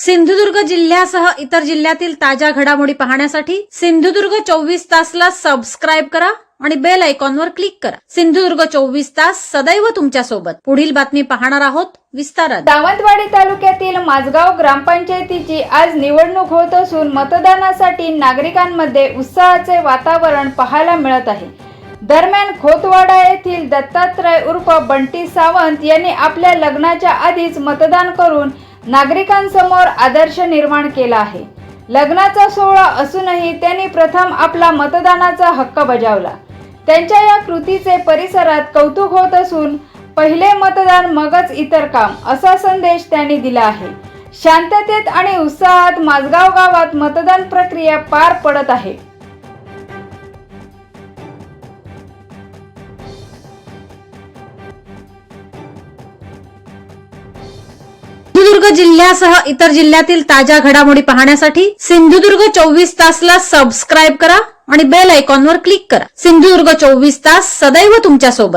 सिंधुदुर्ग जिल्ह्यासह इतर जिल्ह्यातील ताज्या घडामोडी पाहण्यासाठी सिंधुदुर्ग 24 तासला सबस्क्राइब करा आणि बेल आयकॉनवर क्लिक करा। सिंधुदुर्ग 24 तास सदैव तुमच्या सोबत। पुढील बातमी पाहणार आहोत विस्तारात। सावंतवाडी तालुक्यातील माझगाव ग्रामपंचायतीची आज निवडणूक होत असून मतदानासाठी नागरिकांमध्ये उत्साहाचे वातावरण पाहायला मिळत आहे। दरम्यान खोतवाडा येथील दत्तात्रय उर्फ बंटी सावंत यांनी आपल्या लग्नाच्या आधीच मतदान करून नागरिकांसमोर आदर्श निर्माण केला आहे। लग्नाचा सोहळा असूनही त्यांनी प्रथम आपला मतदानाचा हक्क बजावला। त्यांच्या या कृतीचे परिसरात कौतुक होत असून पहिले मतदान मगच इतर काम असा संदेश त्यांनी दिला आहे। शांततेत आणि उत्साहात माझगाव गावात मतदान प्रक्रिया पार पडत आहे। सिंधुदुर्ग जिल्ह्यासह इतर जिल्ह्यातील ताज्या घडामोडी पाहण्यासाठी सिंधुदुर्ग 24 तासला सबस्क्राइब करा आणि बेल आयकॉनवर क्लिक करा। सिंधुदुर्ग 24 तास सदैव तुमच्या सोबत।